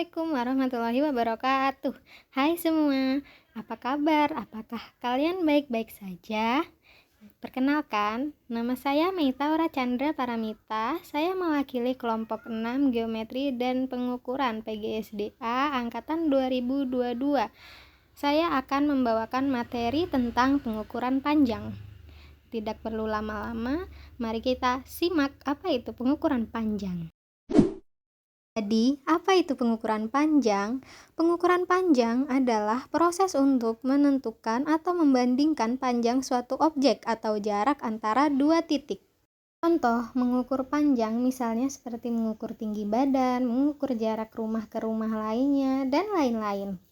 Assalamualaikum warahmatullahi wabarakatuh. Hai semua, apa kabar? Apakah kalian baik-baik saja? Perkenalkan, nama saya Meita Chandra Paramita. Saya mewakili kelompok 6 Geometri dan Pengukuran PGSDA Angkatan 2022. Saya akan membawakan materi tentang pengukuran panjang. Tidak perlu lama-lama, mari kita simak apa itu pengukuran panjang. Jadi, apa itu pengukuran panjang? Pengukuran panjang adalah proses untuk menentukan atau membandingkan panjang suatu objek atau jarak antara dua titik. Contoh mengukur panjang misalnya seperti mengukur tinggi badan, mengukur jarak rumah ke rumah lainnya, dan lain-lain.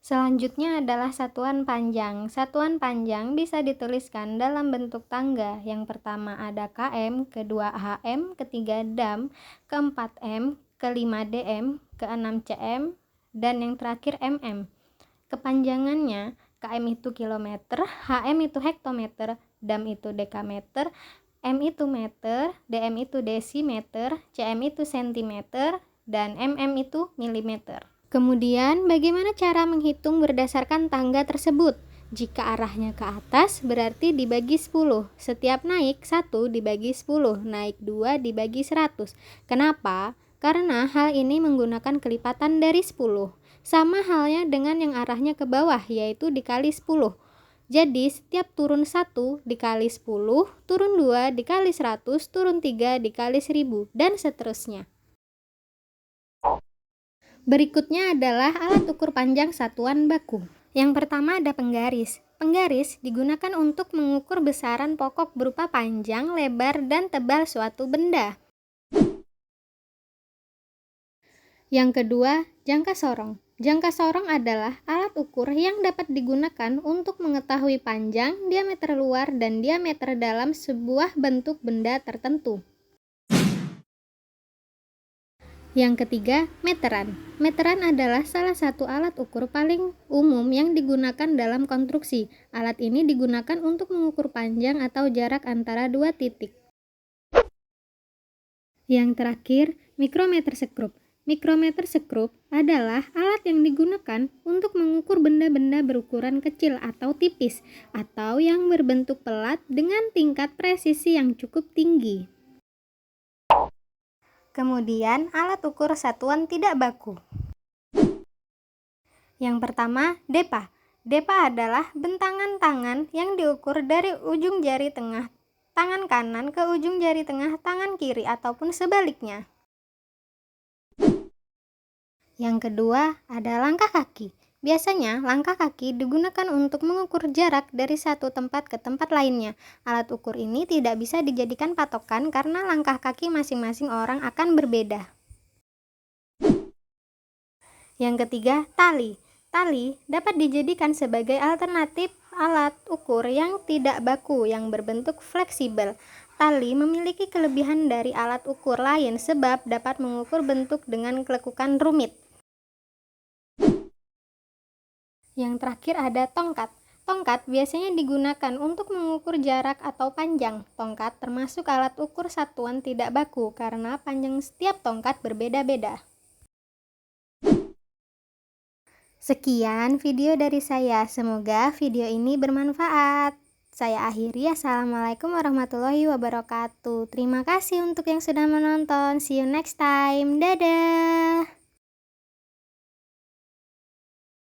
Selanjutnya adalah satuan panjang. Satuan panjang bisa dituliskan dalam bentuk tangga. Yang pertama ada km, kedua hm, ketiga dam, keempat m, kelima dm, keenam cm, dan yang terakhir mm. Kepanjangannya, km itu kilometer, hm itu hektometer, dam itu dekameter, m itu meter, dm itu desimeter, cm itu sentimeter, dan mm itu milimeter. Kemudian, bagaimana cara menghitung berdasarkan tangga tersebut? Jika arahnya ke atas, berarti dibagi 10. Setiap naik 1 dibagi 10, naik 2 dibagi 100. Kenapa? Karena hal ini menggunakan kelipatan dari 10. Sama halnya dengan yang arahnya ke bawah, yaitu dikali 10. Jadi, setiap turun 1 dikali 10, turun 2 dikali 100, turun 3 dikali 1000, dan seterusnya. Berikutnya adalah alat ukur panjang satuan baku. Yang pertama ada penggaris. Penggaris digunakan untuk mengukur besaran pokok berupa panjang, lebar, dan tebal suatu benda. Yang kedua, jangka sorong. Jangka sorong adalah alat ukur yang dapat digunakan untuk mengetahui panjang, diameter luar, dan diameter dalam sebuah bentuk benda tertentu. Yang ketiga, meteran. Meteran adalah salah satu alat ukur paling umum yang digunakan dalam konstruksi. Alat ini digunakan untuk mengukur panjang atau jarak antara dua titik. Yang terakhir, mikrometer sekrup. Mikrometer sekrup adalah alat yang digunakan untuk mengukur benda-benda berukuran kecil atau tipis, atau yang berbentuk pelat dengan tingkat presisi yang cukup tinggi. Kemudian, alat ukur satuan tidak baku. Yang pertama, depa. Depa adalah bentangan tangan yang diukur dari ujung jari tengah tangan kanan ke ujung jari tengah tangan kiri ataupun sebaliknya. Yang kedua, ada langkah kaki. Biasanya, langkah kaki digunakan untuk mengukur jarak dari satu tempat ke tempat lainnya. Alat ukur ini tidak bisa dijadikan patokan karena langkah kaki masing-masing orang akan berbeda. Yang ketiga, tali. Tali dapat dijadikan sebagai alternatif alat ukur yang tidak baku yang berbentuk fleksibel. Tali memiliki kelebihan dari alat ukur lain sebab dapat mengukur bentuk dengan kelekukan rumit. Yang terakhir ada tongkat. Tongkat biasanya digunakan untuk mengukur jarak atau panjang. Tongkat termasuk alat ukur satuan tidak baku karena panjang setiap tongkat berbeda-beda. Sekian video dari saya. Semoga video ini bermanfaat. Saya akhiri. Assalamualaikum warahmatullahi wabarakatuh. Terima kasih untuk yang sudah menonton. See you next time. Dadah.